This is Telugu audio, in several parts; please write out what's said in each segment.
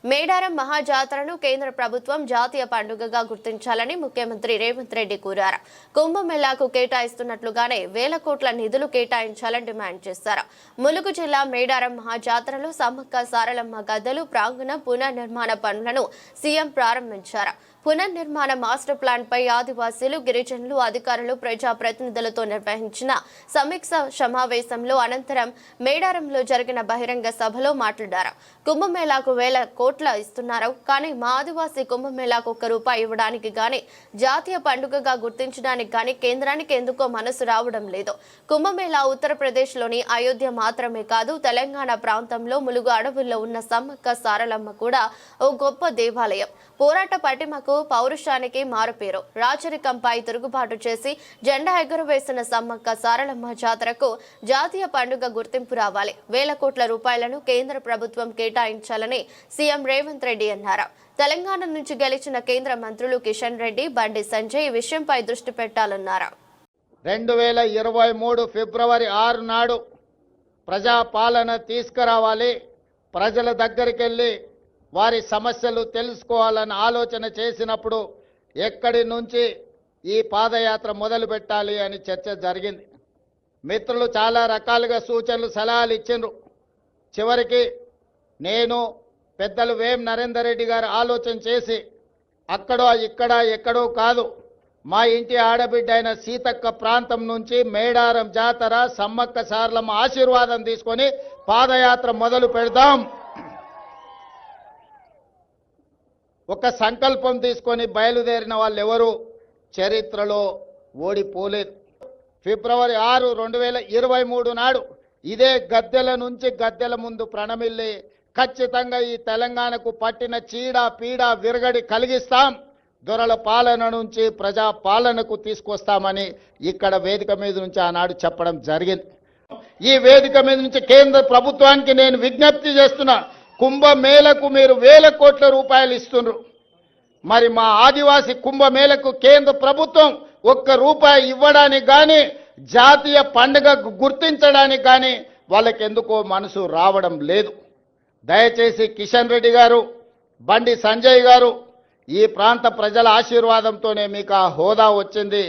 మేడారం మహాజాతరను కేంద్ర ప్రభుత్వం జాతీయ పండుగగా గుర్తించాలని ముఖ్యమంత్రి రేవంత్ రెడ్డి కోరారు. కుంభమేళాకు కేటాయిస్తున్నట్లుగానే వేల కోట్ల నిధులు కేటాయించాలని డిమాండ్ చేశారు. ములుగు జిల్లా మేడారం మహాజాతరలో సమ్మక్క సారలమ్మ గద్దెలు ప్రాంగణ పునర్నిర్మాణ పనులను సీఎం ప్రారంభించారు. పునర్నిర్మాణ మాస్టర్ ప్లాన్ పై ఆదివాసీలు, గిరిజనులు, అధికారులు, ప్రజాప్రతినిధులతో నిర్వహించిన సమీక్ష సమావేశంలో అనంతరం మేడారంలో జరిగిన బహిరంగ సభలో మాట్లాడారు. కుంభమేళాకు వేల కోట్ల ఇస్తున్నారు, కానీ మా ఆదివాసీ కుంభమేళాకు ₹1 ఇవ్వడానికి గానీ, జాతీయ పండుగగా గుర్తించడానికి గానీ కేంద్రానికి ఎందుకో మనసు రావడం లేదు. కుంభమేళా ఉత్తరప్రదేశ్లోని అయోధ్య మాత్రమే కాదు, తెలంగాణ ప్రాంతంలో ములుగు అడవుల్లో ఉన్న సమ్మక్క సారలమ్మ కూడా ఓ గొప్ప దేవాలయం. పోరాట పటిమకు, పౌరుషానికి మారుపేరు. రాచరికంపై తిరుగుబాటు చేసి జెండా ఎగురవేసిన సమ్మక్క సారలమ్మ జాతరకు జాతీయ పండుగ గుర్తింపు రావాలి. వేల కోట్ల రూపాయలను కేంద్ర ప్రభుత్వం కేటాయించాలని సీఎం రేవంత్ రెడ్డి అన్నారు. తెలంగాణ నుంచి గెలిచిన కేంద్ర మంత్రులు కిషన్ రెడ్డి, బండి సంజయ్ ఈ విషయంపై దృష్టి పెట్టాలన్నారు. 2023 ఫిబ్రవరి 6 నాడు ప్రజాపాలన తీసుకురావాలి, ప్రజల దగ్గరికి వెళ్ళి వారి సమస్యలు తెలుసుకోవాలని ఆలోచన చేసినప్పుడు ఎక్కడి నుంచి ఈ పాదయాత్ర మొదలు పెట్టాలి అని చర్చ జరిగింది. మిత్రులు చాలా రకాలుగా సూచనలు, సలహాలు ఇచ్చిండ్రు. చివరికి నేను పెద్దలు వేం నరేందర్ రెడ్డి గారు ఆలోచన చేసి అక్కడో ఇక్కడ ఎక్కడో కాదు, మా ఇంటి ఆడబిడ్డ అయిన సీతక్క ప్రాంతం నుంచి మేడారం జాతర సమ్మక్క సారలమ్మ ఆశీర్వాదం తీసుకొని పాదయాత్ర మొదలు పెడదాం, ఒక సంకల్పం తీసుకొని బయలుదేరిన వాళ్ళు ఎవరు చరిత్రలో ఓడిపోలేదు. ఫిబ్రవరి 6, 2023 నాడు ఇదే గద్దెల నుంచి గద్దెల ముందు ప్రణమిల్లి ఖచ్చితంగా ఈ తెలంగాణకు పట్టిన చీడ పీడ విరగడి కలిగిస్తాం, దొరల పాలన నుంచి ప్రజా పాలనకు తీసుకొస్తామని ఇక్కడ వేదిక మీద నుంచి ఆనాడు చెప్పడం జరిగింది. ఈ వేదిక మీద నుంచి కేంద్ర ప్రభుత్వానికి నేను విజ్ఞప్తి చేస్తున్నా, కుంభమేళకు మీరు వేల కోట్ల రూపాయలు ఇస్తున్నారు, మరి మా ఆదివాసి కుంభమేళకు కేంద్ర ప్రభుత్వం ₹1 ఇవ్వడానికి కానీ, జాతీయ పండుగ గుర్తించడానికి కానీ వాళ్ళకి ఎందుకో మనసు రావడం లేదు. దయచేసి కిషన్ రెడ్డి గారు, బండి సంజయ్ గారు, ఈ ప్రాంత ప్రజల ఆశీర్వాదంతోనే మీకు ఆ హోదా వచ్చింది.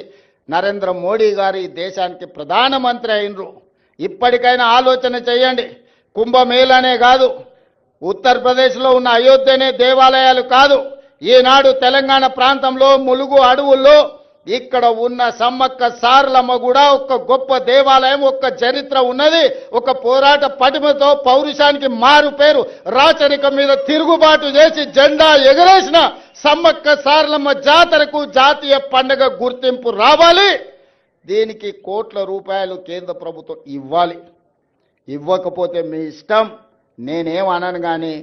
నరేంద్ర మోడీ గారు ఈ దేశానికి ప్రధానమంత్రి అయినరు. ఇప్పటికైనా ఆలోచన చేయండి. కుంభమేళానే కాదు, ఉత్తరప్రదేశ్లో ఉన్న అయోధ్యనే దేవాలయాలు కాదు, ఈనాడు తెలంగాణ ప్రాంతంలో ములుగు అడవుల్లో ఇక్కడ ఉన్న సమ్మక్క సారలమ్మ కూడా ఒక గొప్ప దేవాలయం, ఒక చరిత్ర ఉన్నది, ఒక పోరాట పటిమతో పౌరుషానికి మారు పేరు. రాచరికం మీద తిరుగుబాటు చేసి జెండా ఎగరేసిన సమ్మక్క సారలమ్మ జాతరకు జాతీయ పండుగ గుర్తింపు రావాలి. దీనికి కోట్ల రూపాయలు కేంద్ర ప్రభుత్వం ఇవ్వాలి. ఇవ్వకపోతే మీ ఇష్టం, నేనేమనను కానీ